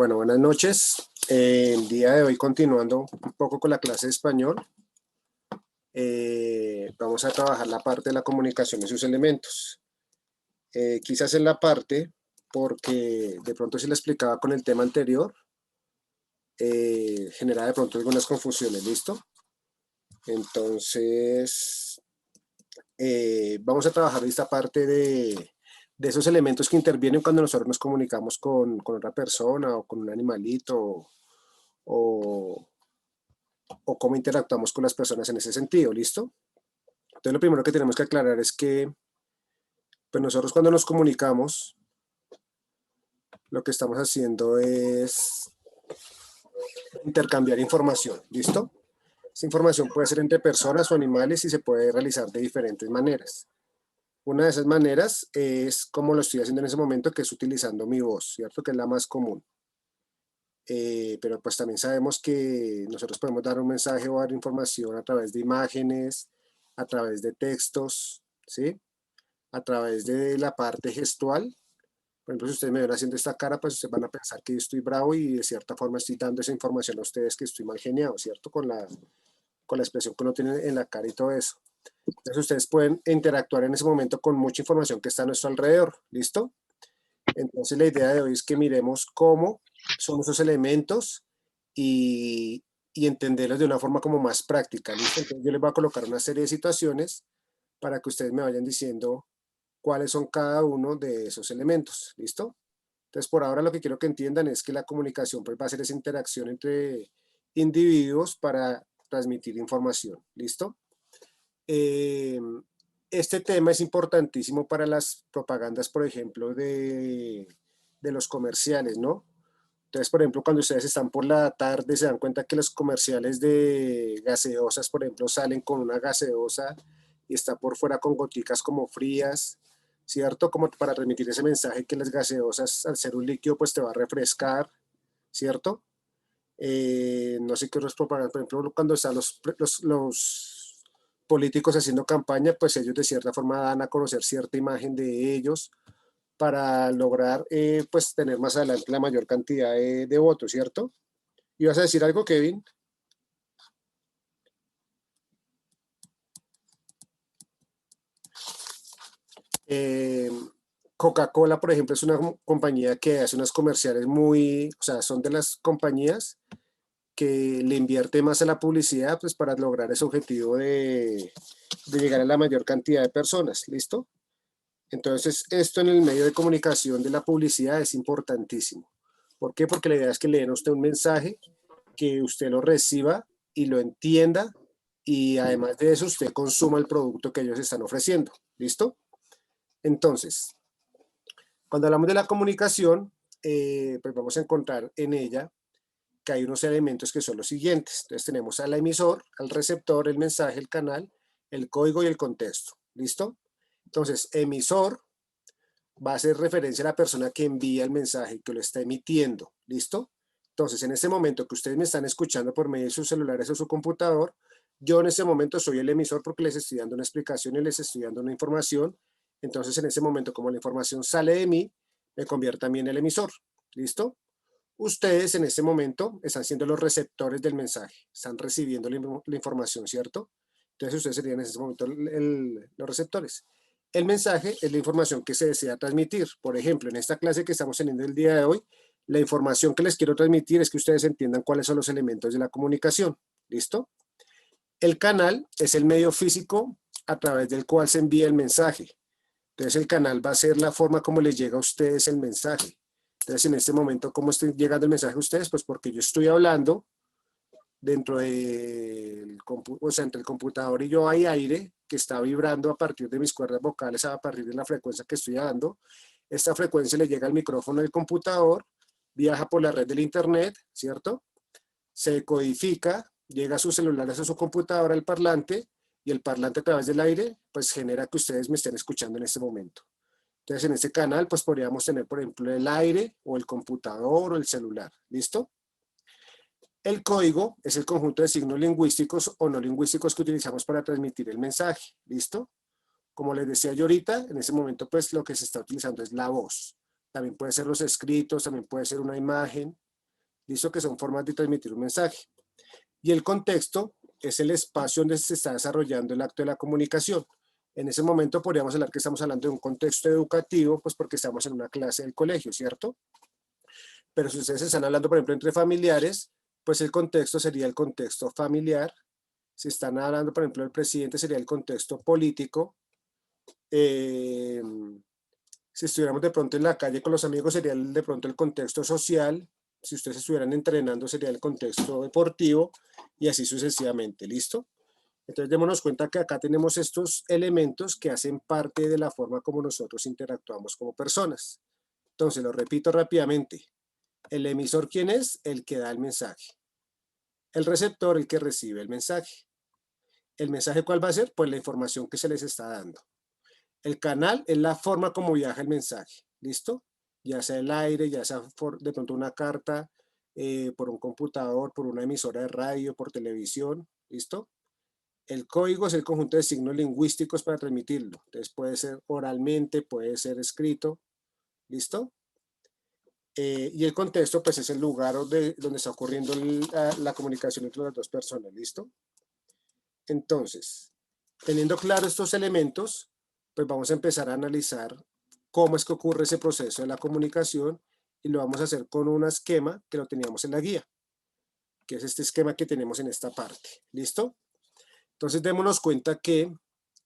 Bueno, buenas noches. El día de hoy, continuando un poco con la clase de español, vamos a trabajar la parte de la comunicación y sus elementos. Quizás en la parte, porque de pronto si la explicaba con el tema anterior, genera de pronto algunas confusiones, ¿listo? Entonces, vamos a trabajar esta parte de esos elementos que intervienen cuando nosotros nos comunicamos con otra persona o con un animalito o cómo interactuamos con las personas en ese sentido, ¿listo? Entonces lo primero que tenemos que aclarar es que pues nosotros cuando nos comunicamos, lo que estamos haciendo es intercambiar información, ¿listo? Esa información puede ser entre personas o animales y se puede realizar de diferentes maneras. Una de esas maneras es como lo estoy haciendo en ese momento, que es utilizando mi voz, ¿cierto? Que es la más común. Pero pues también sabemos que nosotros podemos dar un mensaje o dar información a través de imágenes, a través de textos, ¿sí? A través de la parte gestual. Por ejemplo, si ustedes me ven haciendo esta cara, pues ustedes van a pensar que yo estoy bravo y de cierta forma estoy dando esa información a ustedes que estoy mal geniado, ¿cierto? Con la expresión que uno tiene en la cara y todo eso. Entonces ustedes pueden interactuar en ese momento con mucha información que está a nuestro alrededor, ¿listo? Entonces la idea de hoy es que miremos cómo son esos elementos y entenderlos de una forma como más práctica, ¿listo? Entonces yo les voy a colocar una serie de situaciones para que ustedes me vayan diciendo cuáles son cada uno de esos elementos, ¿listo? Entonces por ahora lo que quiero que entiendan es que la comunicación pues va a ser esa interacción entre individuos para transmitir información, ¿listo? Este tema es importantísimo para las propagandas, por ejemplo, de los comerciales, ¿no? Entonces, por ejemplo, cuando ustedes están por la tarde, se dan cuenta que los comerciales de gaseosas, por ejemplo, salen con una gaseosa y está por fuera con goticas como frías, ¿cierto? Como para transmitir ese mensaje que las gaseosas, al ser un líquido, pues te va a refrescar, ¿cierto? No sé qué otros propagandas, por ejemplo, cuando están los políticos haciendo campaña, pues ellos de cierta forma dan a conocer cierta imagen de ellos para lograr pues tener más adelante la mayor cantidad de votos, ¿cierto? ¿Ibas a decir algo, Kevin? Eh, Coca-Cola, por ejemplo, es una compañía que hace unos comerciales muy, o sea, son de las compañías que le invierte más a la publicidad pues para lograr ese objetivo de llegar a la mayor cantidad de personas, ¿listo? Entonces, esto en el medio de comunicación de la publicidad es importantísimo. ¿Por qué? Porque la idea es que le den a usted un mensaje, que usted lo reciba y lo entienda y además de eso usted consuma el producto que ellos están ofreciendo. ¿Listo? Entonces, cuando hablamos de la comunicación, pues vamos a encontrar en ella que hay unos elementos que son los siguientes. Entonces tenemos al emisor, al receptor, el mensaje, el canal, el código y el contexto. ¿Listo? Entonces, emisor va a hacer referencia a la persona que envía el mensaje, que lo está emitiendo, ¿listo? Entonces, en este momento que ustedes me están escuchando por medio de sus celulares o su computador, yo en este momento soy el emisor porque les estoy dando una explicación y les estoy dando una información. Entonces, en ese momento, como la información sale de mí, me convierte también en el emisor, ¿listo? Ustedes en este momento están siendo los receptores del mensaje, están recibiendo la información, ¿cierto? Entonces ustedes serían en ese momento los receptores. El mensaje es la información que se desea transmitir. Por ejemplo, en esta clase que estamos teniendo el día de hoy, la información que les quiero transmitir es que ustedes entiendan cuáles son los elementos de la comunicación. ¿Listo? El canal es el medio físico a través del cual se envía el mensaje. Entonces el canal va a ser la forma como les llega a ustedes el mensaje. Entonces en este momento, ¿cómo está llegando el mensaje a ustedes? Pues porque yo estoy hablando dentro del, o sea, entre el computador y yo hay aire que está vibrando a partir de mis cuerdas vocales, a partir de la frecuencia que estoy dando. Esta frecuencia le llega al micrófono del computador, viaja por la red del internet, ¿cierto? Se codifica, llega a sus celulares, a su computadora, al parlante, y el parlante a través del aire, pues genera que ustedes me estén escuchando en este momento. Entonces, en este canal, pues podríamos tener, por ejemplo, el aire o el computador o el celular. ¿Listo? El código es el conjunto de signos lingüísticos o no lingüísticos que utilizamos para transmitir el mensaje. ¿Listo? Como les decía yo ahorita, en ese momento, pues lo que se está utilizando es la voz. También puede ser los escritos, también puede ser una imagen. ¿listo? Que son formas de transmitir un mensaje. Y el contexto es el espacio donde se está desarrollando el acto de la comunicación. En ese momento podríamos hablar que estamos hablando de un contexto educativo, pues porque estamos en una clase del colegio, ¿cierto? Pero si ustedes están hablando, por ejemplo, entre familiares, pues el contexto sería el contexto familiar. Si están hablando, por ejemplo, del presidente, sería el contexto político. Si estuviéramos de pronto en la calle con los amigos, sería de pronto el contexto social. Si ustedes estuvieran entrenando, sería el contexto deportivo y así sucesivamente. ¿Listo? Entonces, démonos cuenta que acá tenemos estos elementos que hacen parte de la forma como nosotros interactuamos como personas. Entonces, lo repito rápidamente. El emisor, ¿quién es? El que da el mensaje. El receptor, el que recibe el mensaje. ¿El mensaje cuál va a ser? Pues la información que se les está dando. El canal es la forma como viaja el mensaje. ¿Listo? Ya sea el aire, ya sea de pronto una carta, por un computador, por una emisora de radio, por televisión. ¿Listo? El código es el conjunto de signos lingüísticos para transmitirlo. Entonces puede ser oralmente, puede ser escrito. ¿Listo? Y el contexto, pues es el lugar donde está ocurriendo la comunicación entre las dos personas. ¿Listo? Entonces, teniendo claro estos elementos, pues vamos a empezar a analizar cómo es que ocurre ese proceso de la comunicación y lo vamos a hacer con un esquema que lo teníamos en la guía, que es este esquema que tenemos en esta parte. ¿Listo? Entonces, démonos cuenta que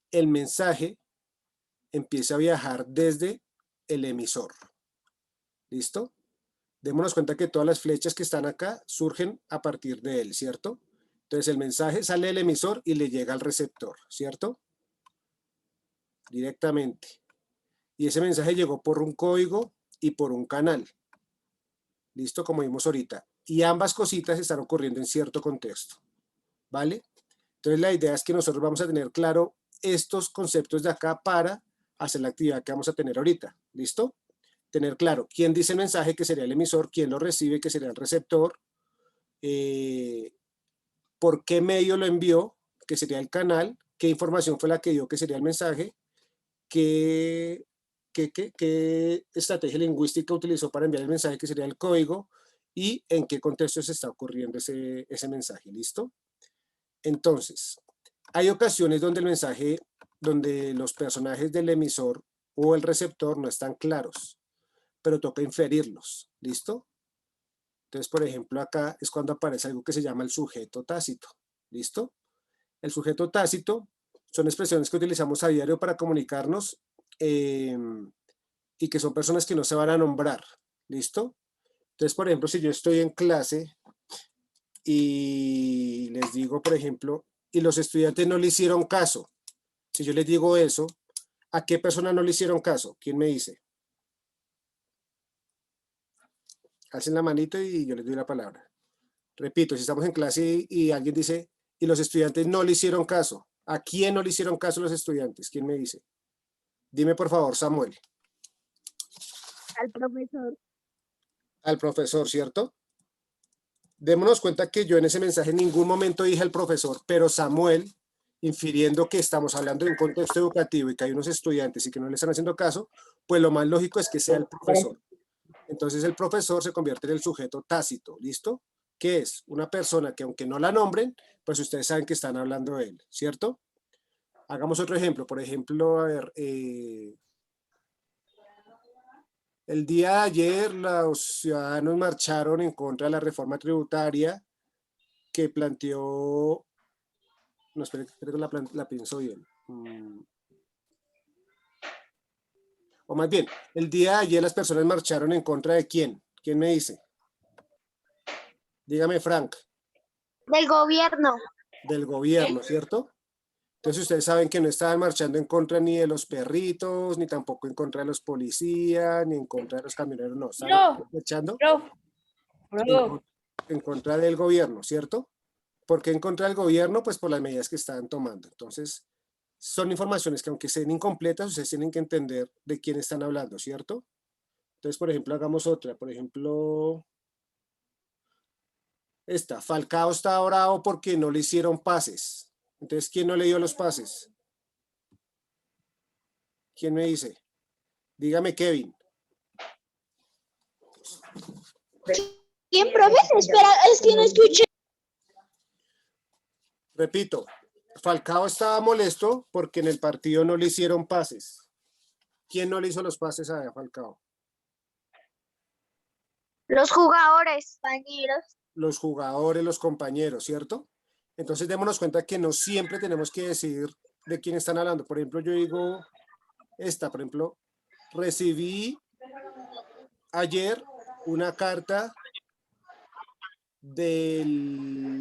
el mensaje empieza a viajar desde el emisor. ¿Listo? Démonos cuenta que todas las flechas que están acá surgen a partir de él, ¿cierto? Entonces el mensaje sale del emisor y le llega al receptor, ¿cierto? Directamente. Y ese mensaje llegó por un código y por un canal. ¿Listo? Como vimos ahorita. Y ambas cositas están ocurriendo en cierto contexto. ¿Vale? Entonces la idea es que nosotros vamos a tener claro estos conceptos de acá para hacer la actividad que vamos a tener ahorita. ¿Listo? Tener claro quién dice el mensaje, que sería el emisor, quién lo recibe, que sería el receptor, por qué medio lo envió, que sería el canal, qué información fue la que dio, que sería el mensaje, qué estrategia lingüística utilizó para enviar el mensaje, que sería el código, y en qué contexto se está ocurriendo ese mensaje. ¿Listo? Entonces, hay ocasiones donde el mensaje, donde los personajes del emisor o el receptor no están claros, pero toca inferirlos. ¿Listo? Entonces, por ejemplo, acá es cuando aparece algo que se llama el sujeto tácito. ¿Listo? El sujeto tácito son expresiones que utilizamos a diario para comunicarnos y que son personas que no se van a nombrar. ¿Listo? Entonces, por ejemplo, si yo estoy en clase y les digo, por ejemplo, y los estudiantes no le hicieron caso. Si yo les digo eso, ¿a qué persona no le hicieron caso? ¿Quién me dice? Hacen la manito y yo les doy la palabra. Repito, si estamos en clase y alguien dice, y los estudiantes no le hicieron caso, ¿a quién no le hicieron caso los estudiantes? ¿Quién me dice? Dime por favor, Samuel. Al profesor. Al profesor, ¿cierto? Démonos cuenta que yo en ese mensaje en ningún momento dije al profesor, pero Samuel, infiriendo que estamos hablando de un contexto educativo y que hay unos estudiantes y que no le están haciendo caso, pues lo más lógico es que sea el profesor. Entonces el profesor se convierte en el sujeto tácito, ¿listo? Que es una persona que aunque no la nombren, pues ustedes saben que están hablando de él, ¿cierto? Hagamos otro ejemplo. Por ejemplo, a ver, el día de ayer los ciudadanos marcharon en contra de la reforma tributaria que planteó, no, espere que la pienso bien. O más bien, el día de ayer las personas marcharon en contra de quién. ¿Quién me dice? Dígame, Frank. Del gobierno. Del gobierno, ¿cierto? Entonces ustedes saben que no estaban marchando en contra ni de los perritos, ni tampoco en contra de los policías, ni en contra de los camioneros, no, estaban marchando en contra del gobierno, ¿cierto? ¿Por qué en contra del gobierno? Pues por las medidas que estaban tomando. Entonces, son informaciones que aunque sean incompletas, ustedes tienen que entender de quién están hablando, ¿cierto? Entonces, por ejemplo, hagamos otra. Por ejemplo, esta. Falcao está bravo porque no le hicieron pases. Entonces, ¿quién no le dio los pases? ¿Quién me dice? Dígame, Kevin. ¿Quién, profe? Espera, es que no escuché. Repito, Falcao estaba molesto porque en el partido no le hicieron pases. ¿Quién no le hizo los pases a Falcao? Los jugadores, compañeros. Los jugadores, los compañeros, ¿cierto? Entonces démonos cuenta que no siempre tenemos que decir de quién están hablando. Por ejemplo, yo digo por ejemplo, recibí ayer una carta de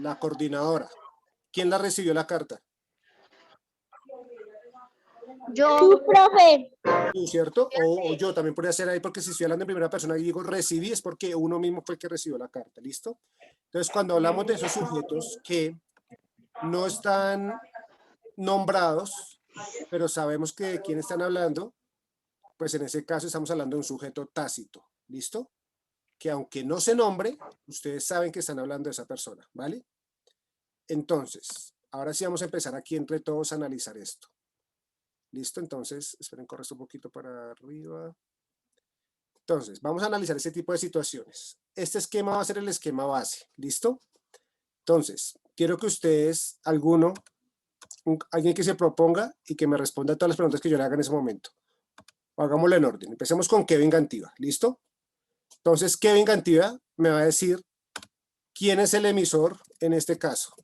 la coordinadora. ¿Quién la recibió la carta? Yo, profe. Tú, ¿cierto? O yo también podría ser ahí, porque si estoy hablando en primera persona y digo recibí, es porque uno mismo fue el que recibió la carta, ¿listo? Entonces, cuando hablamos de esos sujetos que no están nombrados, pero sabemos que de quién están hablando, pues en ese caso estamos hablando de un sujeto tácito, ¿listo? Que aunque no se nombre, ustedes saben que están hablando de esa persona, ¿vale? Entonces, ahora sí vamos a empezar aquí entre todos a analizar esto. ¿Listo? Entonces, esperen, corre esto un poquito para arriba. Entonces, vamos a analizar este tipo de situaciones. Este esquema va a ser el esquema base, ¿listo? Entonces, quiero que ustedes, alguien que se proponga y que me responda a todas las preguntas que yo le haga en ese momento. Hagámoslo en orden. Empecemos con Kevin Gantiva, ¿listo? Entonces, Kevin Gantiva me va a decir quién es el emisor en este caso.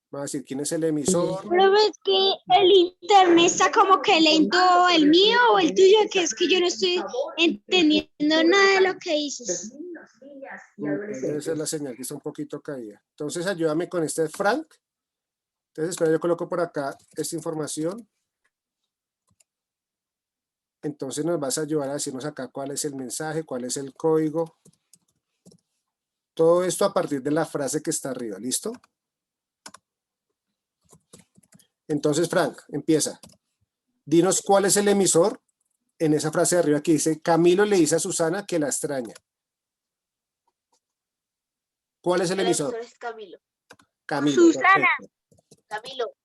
Me va a decir quién es el emisor. Profe, es que el internet está como que lento, el mío o el tuyo, que es que yo no estoy entendiendo nada de lo que dices. Debe ser la señal que está un poquito caída. Entonces, ayúdame con este Frank. Entonces, espera, yo coloco por acá esta información. Entonces, nos vas a ayudar a decirnos acá cuál es el mensaje, cuál es el código. Todo esto a partir de la frase que está arriba, ¿listo? Entonces, Frank, empieza. Dinos cuál es el emisor en esa frase de arriba que dice, Camilo le dice a Susana que la extraña. ¿Cuál es el emisor? Es Camilo. Camilo. Susana. Perfecto. Camilo.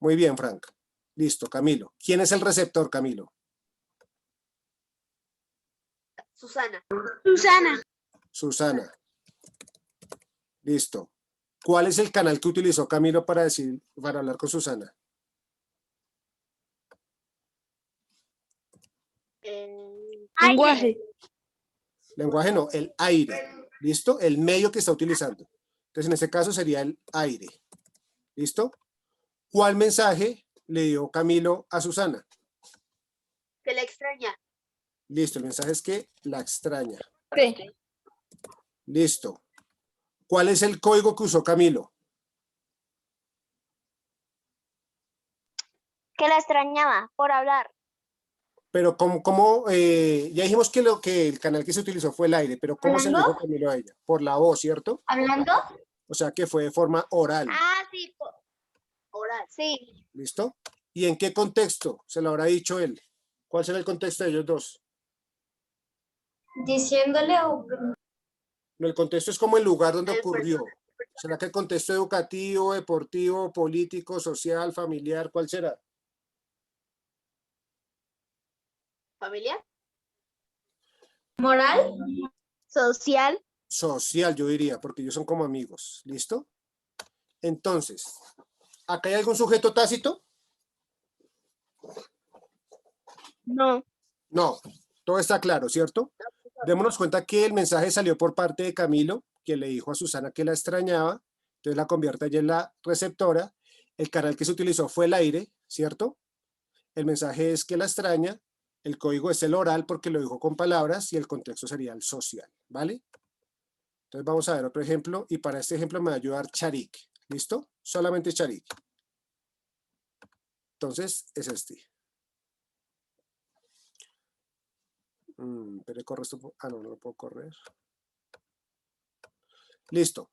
Muy bien, Frank. Listo, Camilo. ¿Quién es el receptor, Camilo? Susana. Susana. Susana. Listo. ¿Cuál es el canal que utilizó Camilo para hablar con Susana? Lenguaje. Lenguaje no, el aire. ¿Listo? El medio que está utilizando. Entonces, en este caso sería el aire. ¿Listo? ¿Cuál mensaje le dio Camilo a Susana? Que la extraña. Listo, el mensaje es que la extraña. Sí. Listo. ¿Cuál es el código que usó Camilo? Que la extrañaba por hablar. Pero ya dijimos que el canal que se utilizó fue el aire, pero ¿cómo se lo dijo Camilo a ella? Por la voz, ¿cierto? ¿Hablando? O sea que fue de forma oral. Ah, sí. Oral. Sí. ¿Listo? ¿Y en qué contexto se lo habrá dicho él? ¿Cuál será el contexto de ellos dos? Diciéndole o... No, el contexto es como el lugar donde El ocurrió. ¿Será que el contexto educativo, deportivo, político, social, familiar, cuál será? Familiar. Moral. Social. Social, yo diría, porque ellos son como amigos. ¿Listo? Entonces, ¿acá hay algún sujeto tácito? No. No, todo está claro, ¿cierto? Démonos cuenta que el mensaje salió por parte de Camilo, que le dijo a Susana que la extrañaba, entonces la convierte ella en la receptora. El canal que se utilizó fue el aire, ¿cierto? El mensaje es que la extraña, el código es el oral porque lo dijo con palabras y el contexto sería el social, ¿vale? Entonces vamos a ver otro ejemplo y para este ejemplo me va a ayudar Charik, ¿listo? Solamente Charik. Entonces es este. Pero corre esto. Ah, no, no lo puedo correr. Listo.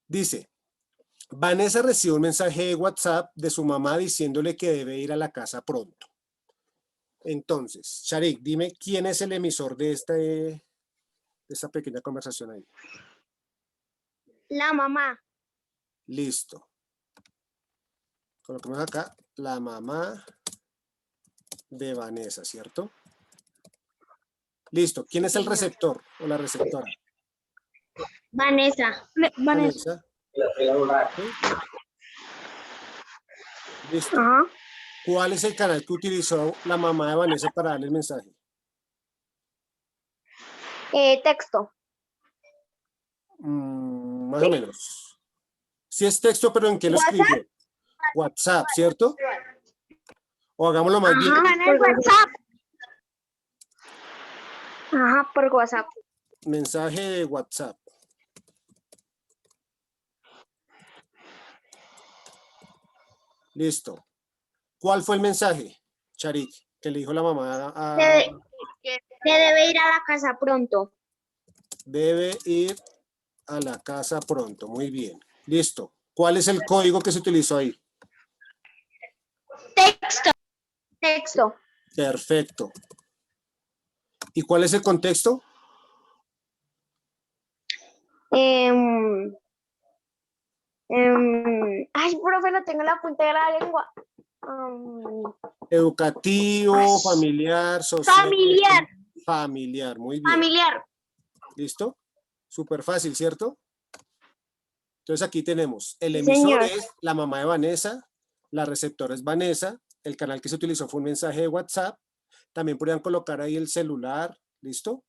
Dice, Vanessa recibe un mensaje de WhatsApp de su mamá diciéndole que debe ir a la casa pronto. Entonces, Sharik, dime quién es el emisor de esta pequeña conversación ahí. La mamá. Listo. Coloquemos acá la mamá de Vanessa, ¿cierto? Listo. ¿Quién es el receptor o la receptora? Vanessa. Vanessa. ¿Sí? Listo. Ajá. ¿Cuál es el canal que utilizó la mamá de Vanessa para darle el mensaje? Texto. Más o menos. Sí es texto, pero ¿en qué lo escribió? WhatsApp, ¿cierto? O hagámoslo más bien. Ajá, en el WhatsApp. Ajá, por WhatsApp. Mensaje de WhatsApp. Listo. ¿Cuál fue el mensaje, Charik, que le dijo la mamá a... Se debe ir a la casa pronto. Debe ir a la casa pronto. Muy bien. Listo. ¿Cuál es el código que se utilizó ahí? Texto. Texto. Perfecto. ¿Y cuál es el contexto? Ay, profe, no tengo la punta de la lengua. Educativo, familiar, social. Familiar. Familiar, muy bien. Familiar. ¿Listo? Súper fácil, ¿cierto? Entonces aquí tenemos, el Sí, emisor señor. es la mamá de Vanessa, la receptora es Vanessa, el canal que se utilizó fue un mensaje de WhatsApp, también podrían colocar ahí el celular, ¿listo?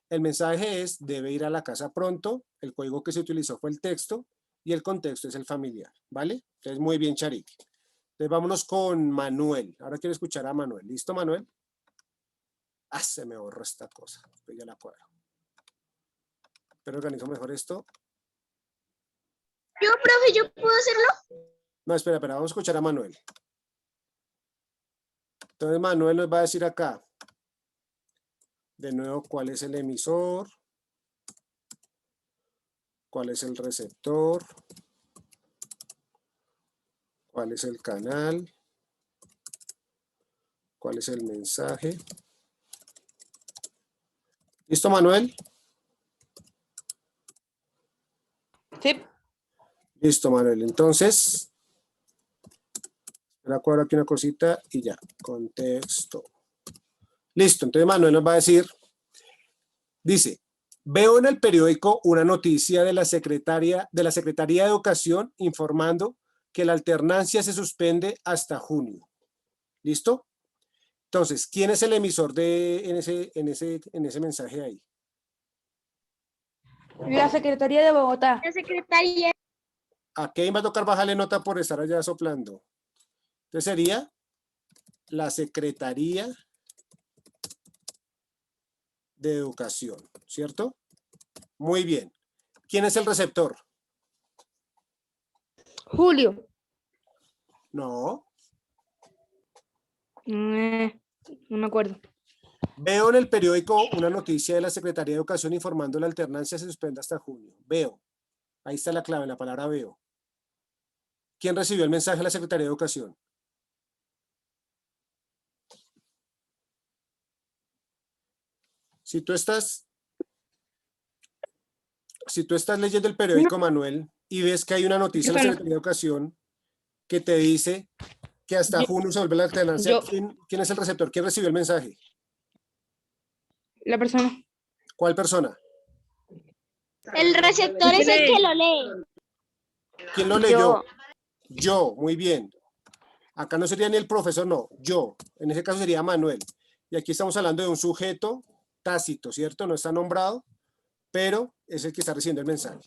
El mensaje es, debe ir a la casa pronto, el código que se utilizó fue el texto y el contexto es el familiar, ¿vale? Entonces muy bien, Charik. Entonces vámonos con Manuel. Ahora quiero escuchar a Manuel. ¿Listo, Manuel? Ah, se me borró esta cosa. Pues ya la cuadro. Pero organizo mejor esto. Yo, profe, ¿yo puedo hacerlo? No, espera, vamos a escuchar a Manuel. Entonces Manuel nos va a decir acá, de nuevo, cuál es el emisor, cuál es el receptor, cuál es el canal, cuál es el mensaje. ¿Listo, Manuel? Sí. Listo, Manuel. Entonces, espera, cuadro aquí una cosita y ya, contexto. Listo, entonces Manuel nos va a decir, dice, veo en el periódico una noticia de la Secretaría de Educación informando que la alternancia se suspende hasta junio. ¿Listo? Entonces, ¿quién es el emisor en ese mensaje ahí? La Secretaría de Bogotá. La secretaria. ¿A quién va a tocar bajarle nota por estar allá soplando? Entonces sería la Secretaría de Educación, ¿cierto? Muy bien. ¿Quién es el receptor? Julio. No. No me acuerdo. Veo en el periódico una noticia de la Secretaría de Educación informando la alternancia se suspende hasta junio. Veo. Ahí está la clave, la palabra veo. ¿Quién recibió el mensaje de la Secretaría de Educación? Si tú estás leyendo el periódico, Manuel, y ves que hay una noticia de la Secretaría de Educación que te dice que hasta junio se vuelve la alternancia, ¿quién es el receptor? ¿Quién recibió el mensaje? La persona. ¿Cuál persona? El receptor es el que lo lee. ¿Quién lo leyó? Yo, muy bien. Acá no sería ni el profesor, no, yo. En ese caso sería Manuel. Y aquí estamos hablando de un sujeto tácito, ¿cierto? No está nombrado, pero es el que está recibiendo el mensaje.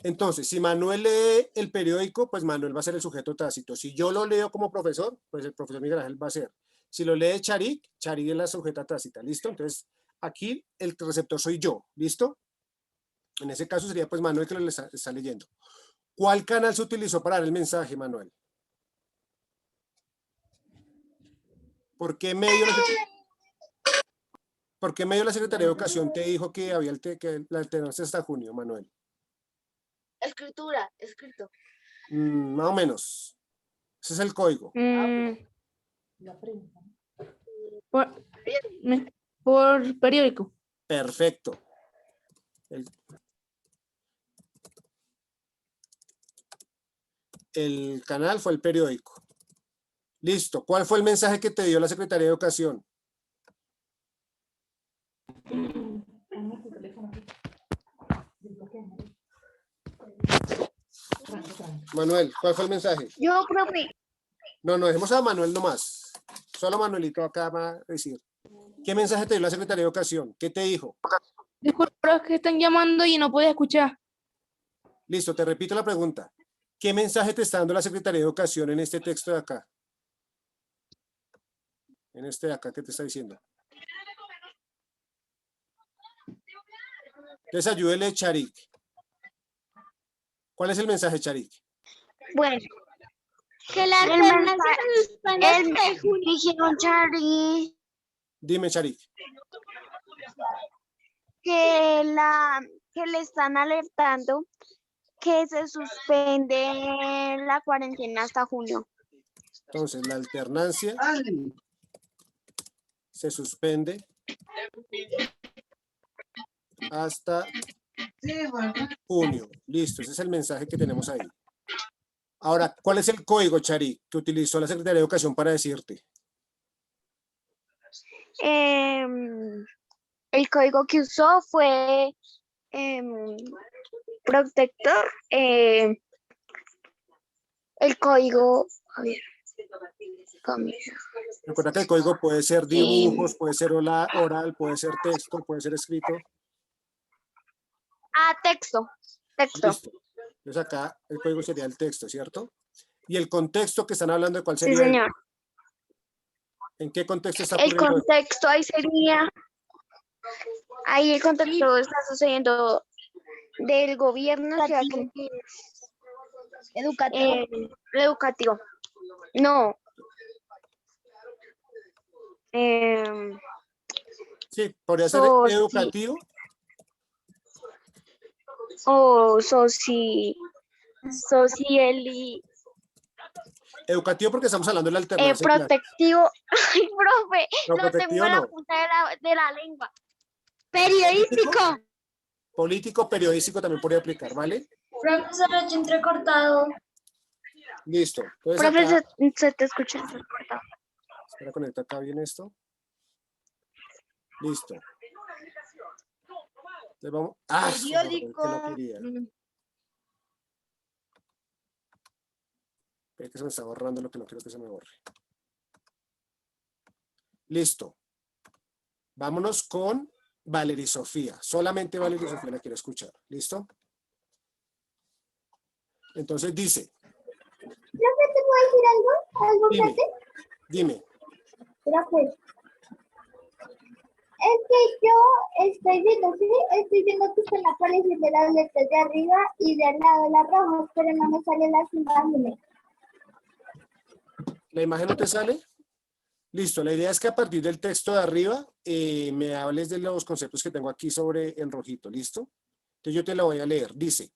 Entonces, si Manuel lee el periódico, pues Manuel va a ser el sujeto tácito. Si yo lo leo como profesor, pues el profesor Miguel Ángel va a ser. Si lo lee Charik, Charik es la sujeta tácita, ¿listo? Entonces, aquí el receptor soy yo, ¿listo? En ese caso sería pues Manuel que lo está leyendo. ¿Cuál canal se utilizó para dar el mensaje, Manuel? ¿Por qué medio la Secretaría de Educación te dijo que había que la alternancia hasta junio, Manuel? Escritura, escrito. Más o menos. Ese es el código. Por periódico. Perfecto. El canal fue el periódico. Listo. ¿Cuál fue el mensaje que te dio la Secretaría de Educación? Manuel, ¿cuál fue el mensaje? Yo, profe. No, dejemos a Manuel nomás. Solo Manuelito acá va a decir. ¿Qué mensaje te dio la Secretaría de Educación? ¿Qué te dijo? Disculpa, es que están llamando y no puedo escuchar. Listo, te repito la pregunta. ¿Qué mensaje te está dando la Secretaría de Educación en este texto de acá? En este de acá, ¿qué te está diciendo? Entonces ayúdele, Charik. ¿Cuál es el mensaje, Charik? Bueno, que la alternancia se suspende hasta junio. Dijeron, Charlie, Dime, Charik. que le están alertando que se suspende la cuarentena hasta junio. Entonces, la alternancia se suspende hasta junio. Listo, ese es el mensaje que tenemos ahí. Ahora, ¿cuál es el código, Charik, que utilizó la Secretaría de Educación para decirte? El código que usó fue protector. El código, a ver, Recuerda que el código puede ser dibujos, puede ser oral, puede ser texto, puede ser escrito. texto. Listo. Entonces acá el código sería el texto, ¿cierto? Y el contexto que están hablando de cuál Sí, sería. señor. ¿En qué contexto está El ocurriendo? contexto ahí sería, ahí el contexto está sucediendo del gobierno educativo. No. Sí, podría ser educativo. O Educativo porque estamos hablando de la alternancia. protectivo. Ay, profe, No, lo tengo protectivo en la no. punta de la lengua. Periodístico. Político, periodístico también podría aplicar, ¿vale? Profesor, yo entrecortado. Listo. Entonces acá, Profesor, se te escucha entrecortado. espera, conecta acá bien esto. Listo. Le vamos. Ah, Periódico. que no quería. Espera que se me está borrando lo que no quiero que se me borre. Listo. Vámonos con Valeria Sofía. Solamente Valeria Sofía la quiero escuchar. ¿Listo? Entonces dice. ¿Profe, te puedo decir algo? ¿Algo, Dime. profe? Dime. Profe. Es que yo estoy viendo que están apareciendo las letras de arriba y de al lado las rojas, pero no me salen las imágenes. ¿La imagen no te sale? Listo. La idea es que a partir del texto de arriba me hables de los conceptos que tengo aquí sobre en rojito. ¿Listo? Entonces yo te la voy a leer. Dice,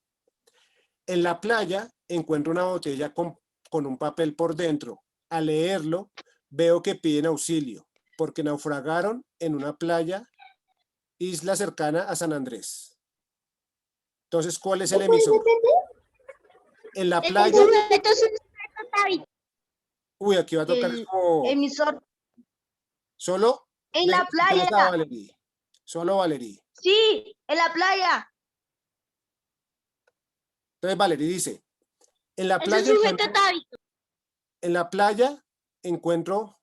en la playa encuentro una botella con un papel por dentro. Al leerlo, veo que piden auxilio porque naufragaron en una playa, isla cercana a San Andrés. Entonces, ¿cuál es el emisor? En la playa. Uy, aquí va a tocar como... Emisor. Solo. En la playa. Valerie. Solo Valerie. Sí, en la playa. Entonces, Valerie dice, en la playa encuentro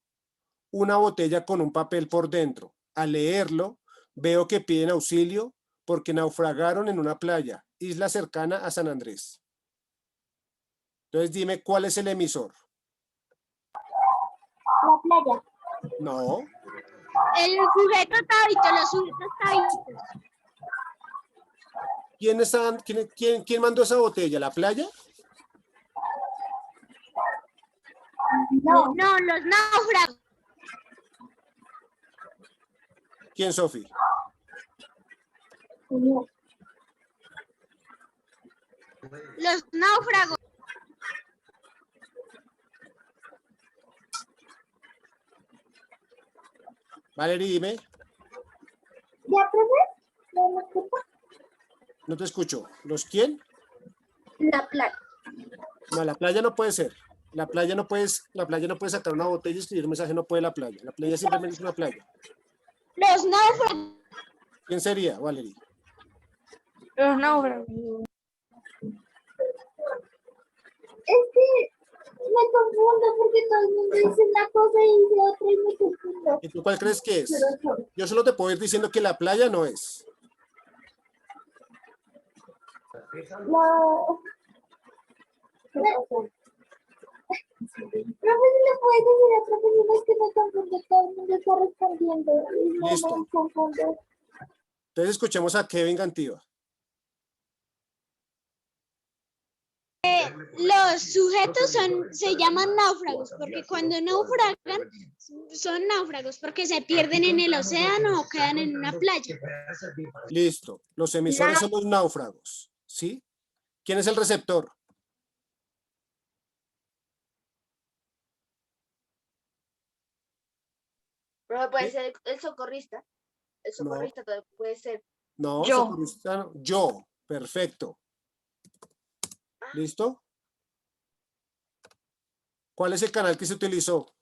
una botella con un papel por dentro. Al leerlo, veo que piden auxilio porque naufragaron en una playa, isla cercana a San Andrés. Entonces dime, ¿cuál es el emisor? La playa. No. El sujeto tabito, los sujetos tabitos. ¿Quién mandó esa botella? ¿La playa? No, los náufragos. ¿Quién, Sofi? Los náufragos. Valerie, dime. ¿Ya, profe? No te escucho. ¿Los quién? La playa. No, la playa no puede ser. La playa no puede sacar una botella y escribir un mensaje, no puede la playa. La playa simplemente es una playa. Los náufragos. ¿Quién sería, Valerie? Los náufragos. Es que me confundo porque todo el mundo dice una cosa y dice otra y me confundo. ¿Y tú cuál crees que es? Yo solo te puedo ir diciendo que la playa no es. No. Profe, si le puedes decir a otra persona es que me confundo, todo el mundo está respondiendo y no Listo. me confundo. Entonces escuchemos a Kevin Gantiva. Los sujetos se llaman náufragos porque cuando naufragan son náufragos porque se pierden en el océano o quedan en una playa. Listo. Los emisores son los náufragos, ¿sí? ¿Quién es el receptor? Pero puede ser el socorrista. El No. socorrista también puede ser. No, Yo. socorrista no. Yo. Perfecto. ¿Listo? ¿Cuál es el canal que se utilizó?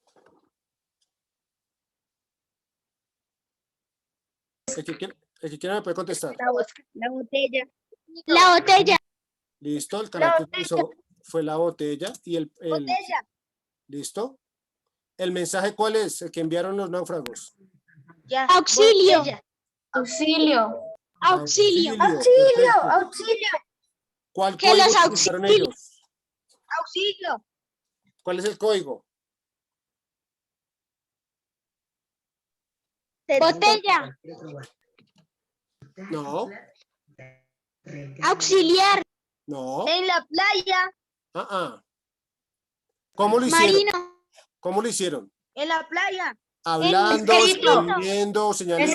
El que quiera me puede contestar. La botella. La botella. ¿Listo? El canal que utilizó fue la botella y Botella. ¿listo? ¿El mensaje cuál es? El que enviaron los náufragos. Ya. Auxilio. Botella. Auxilio. Auxilio. Perfecto. Auxilio. ¿Cuál Que código los utilizaron auxilios. ellos? Auxilio. ¿Cuál es el código? Botella. No, Auxiliar. no. En la playa. ¿Cómo lo hicieron? Marino. ¿Cómo lo hicieron? En la playa. Hablando, escrito. escribiendo, señalando.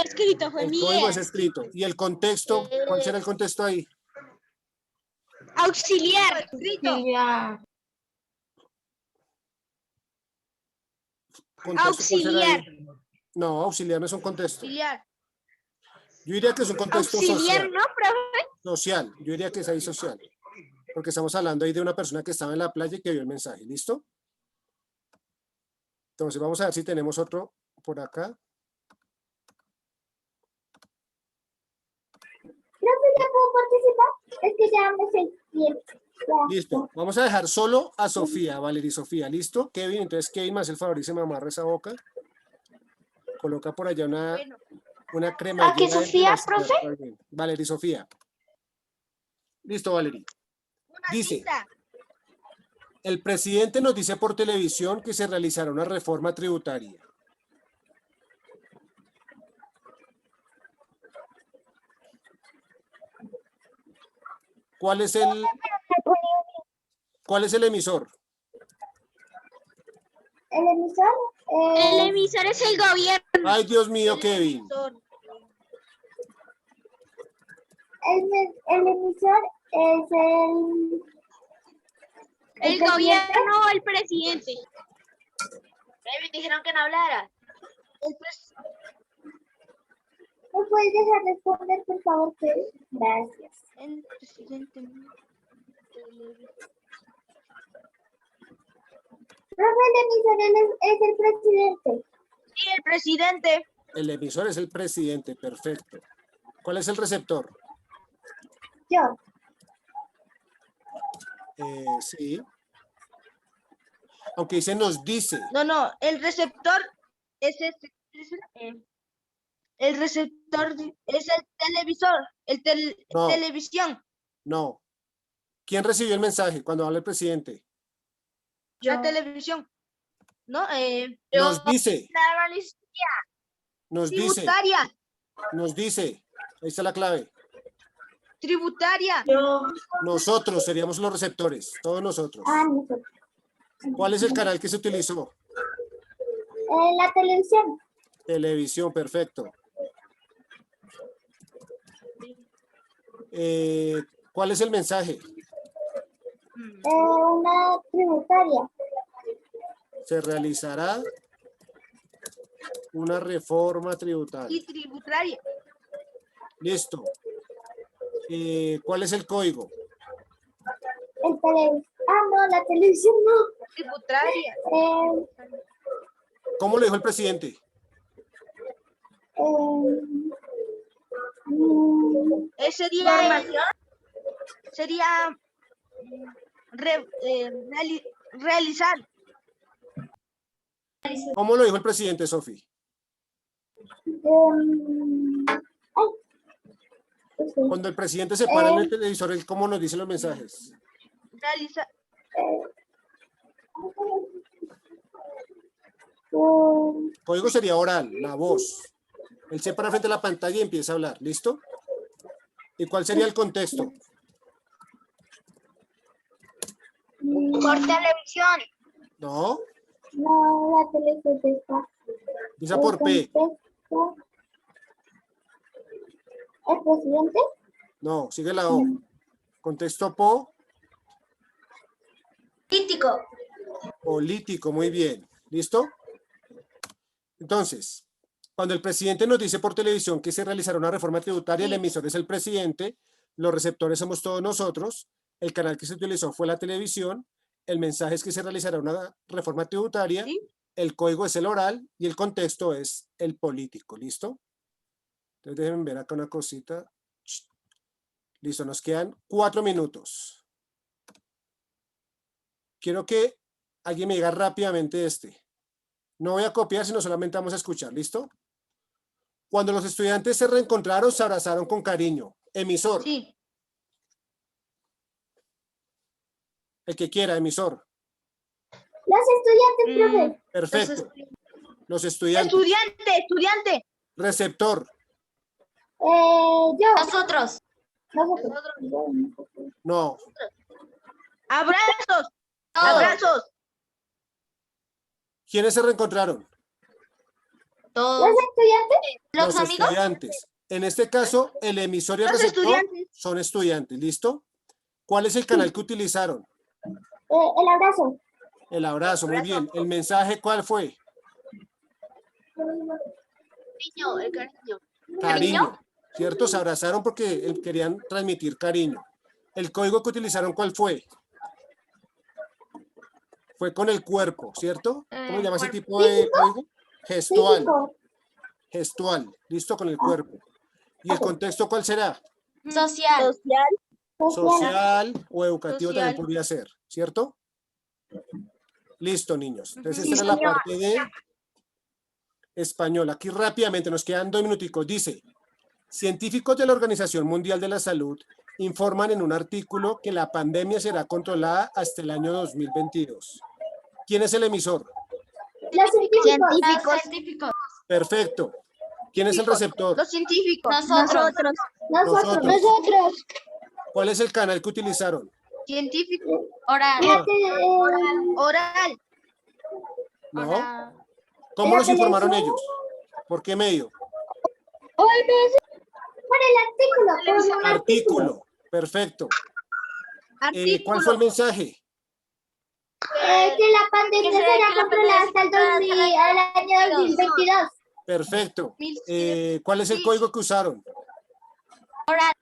Escrito, fue El mi código idea. es escrito. ¿Y el contexto? ¿Cuál será el contexto ahí? Auxiliar. Auxiliar. ¿Contexto cuál será ahí? Auxiliar. No, auxiliar no es un contexto. Auxiliar. Yo diría que es un contexto Auxiliar, social. ¿no, profe? Social. Yo diría que es ahí social. Porque estamos hablando ahí de una persona que estaba en la playa y que vio el mensaje. ¿Listo? Entonces vamos a ver si tenemos otro por acá. Profe, ¿ya puedo participar? Es que ya me sé bien. Listo. Vamos a dejar solo a Sofía, Valeria y Sofía. ¿Listo? Kevin, entonces Kevin me hace el favor y se me amarra esa boca. Coloca por allá una crema. ¿A qué Sofía, profe? Valeria y Sofía. Listo, Valeria. Dice, el presidente nos dice por televisión que se realizará una reforma tributaria. ¿Cuál es el emisor? ¿El emisor? El emisor es el gobierno. Ay, Dios mío, Kevin. El emisor es el gobierno o el presidente. David, dijeron que no hablara. ¿Me puedes dejar responder, por favor? Gracias. El presidente. Profe, el emisor es el presidente. Sí, el presidente. El emisor es el presidente, perfecto. ¿Cuál es el receptor? Yo. Sí. Aunque dice nos dice. No, el receptor es el receptor es el televisor, No. televisión. No. ¿Quién recibió el mensaje cuando habla el presidente? La televisión. No, Nos dice. la policía Nos dice. tributaria. Nos dice. Ahí está la clave. Tributaria. Nosotros seríamos los receptores. Todos nosotros. Nosotros. ¿Cuál es el canal que se utilizó? La televisión. Televisión, perfecto. ¿Cuál es el mensaje? Una tributaria. Se realizará una reforma tributaria. Y tributaria. Listo. ¿Cuál es el código? No, la televisión no. Tributaria. ¿Cómo lo dijo el presidente? Sería realizar. ¿Cómo lo dijo el presidente, Sofi? Cuando el presidente se para en el televisor, ¿él cómo nos dice los mensajes? Realizar. Código sería oral, la voz. Él se para frente a la pantalla y empieza a hablar. ¿Listo? ¿Y cuál sería el contexto? Por televisión. No, No, la televisión está. empieza por P. ¿El presidente? No, sigue la O. Contexto po, Político. político, muy bien. ¿Listo? Entonces, cuando el presidente nos dice por televisión que se realizará una reforma tributaria, el emisor es el presidente, los receptores somos todos nosotros, el canal que se utilizó fue la televisión, el mensaje es que se realizará una reforma tributaria, el código es el oral y el contexto es el político. ¿Listo? Entonces déjenme ver acá una cosita. Listo, nos quedan 4 minutos. Quiero que alguien me diga rápidamente este. No voy a copiar, sino solamente vamos a escuchar. ¿Listo? Cuando los estudiantes se reencontraron, se abrazaron con cariño. Emisor. Sí. El que quiera, emisor. Los estudiantes, profe. Perfecto. Los estudiantes. Estudiante. Receptor. Yo. Nosotros. No. Abrazos. ¿Quiénes se reencontraron? Los estudiantes. Los estudiantes. En este caso, el emisor y el Los receptor estudiantes. son estudiantes. ¿Listo? ¿Cuál es el canal que utilizaron? El abrazo. El abrazo, muy bien. ¿El mensaje cuál fue? El cariño. Cariño. ¿Cierto? Se abrazaron porque querían transmitir cariño. ¿El código que utilizaron cuál fue? Fue con el cuerpo, ¿cierto? ¿Cómo se llama ese tipo de código? Gestual. Físico. Gestual. ¿Listo? Con el cuerpo. ¿Y el contexto cuál será? Social. Social o educativo Social. también podría ser, ¿cierto? Listo, niños. Entonces, esta era la parte de español. Aquí rápidamente, nos quedan 2 minuticos. Dice, científicos de la Organización Mundial de la Salud informan en un artículo que la pandemia será controlada hasta el año 2022. ¿Quién es el emisor? Los científicos. Perfecto. ¿Quién es el receptor? Los científicos. Nosotros. ¿Cuál es el canal que utilizaron? Científico. Oral. Oral. ¿No? ¿Cómo los informaron ellos? ¿Por qué medio? Por el artículo. Artículo. Perfecto. ¿Cuál fue el mensaje? Que la pandemia será controlada hasta el año 2022. Perfecto. ¿Cuál es el código que usaron? Oral.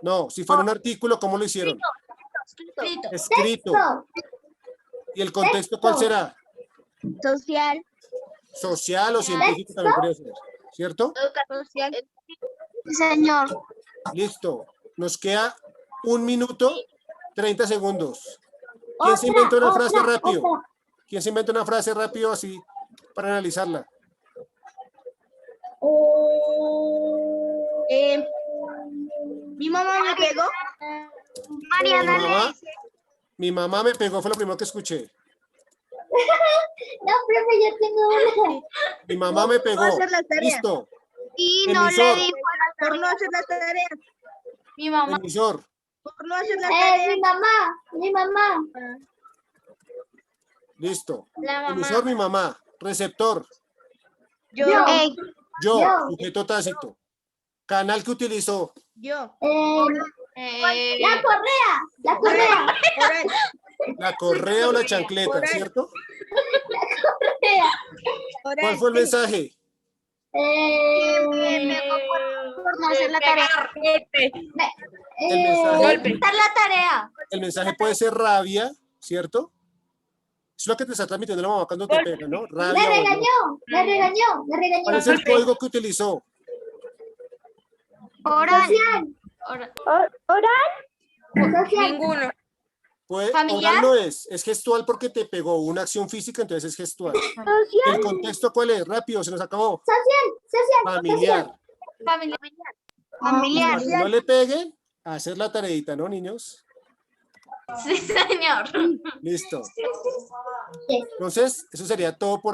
No, si fuera un artículo, ¿cómo lo hicieron? Escrito. ¿Y el contexto cuál será? Social. Social o científico también podría ser, ¿cierto? Social. Señor. Listo. Nos queda 1 minuto, 30 segundos. ¿Quién se inventa una frase rápido? ¿Quién se inventa una frase rápido así para analizarla? Mi mamá me pegó. Mariana. Mi mamá me pegó, fue lo primero que escuché. No, profe, yo tengo una. Mi mamá me pegó. hacer las tareas. Listo. Y no le dijo Por no hacer las tareas. mi mamá. Emisor. Por no hacer las tareas. Mi mamá. Listo. La mamá. Emisor, mi mamá. Receptor. Yo. Yo, Yo. sujeto tácito. Canal que utilizó. Yo. La correa. Oral. La correa o la chancleta, ¿cierto? Oral. ¿Cuál fue el mensaje? Por no hacer la tarea. El mensaje, la tarea. el mensaje puede ser rabia, ¿cierto? Es lo que te está transmitiendo la mamá cuando te pega, ¿no? Rabia. o no. Me regañó. ¿Cuál es el código que utilizó? Oral. Ninguno. Familiar. Oral no es gestual porque te pegó una acción física, entonces es gestual. ¿El contexto cuál es? Rápido, se nos acabó. Familiar. Familiar. Para que no le peguen, a hacer la tareita, ¿no, niños? Sí, señor. Listo. Entonces, eso sería todo por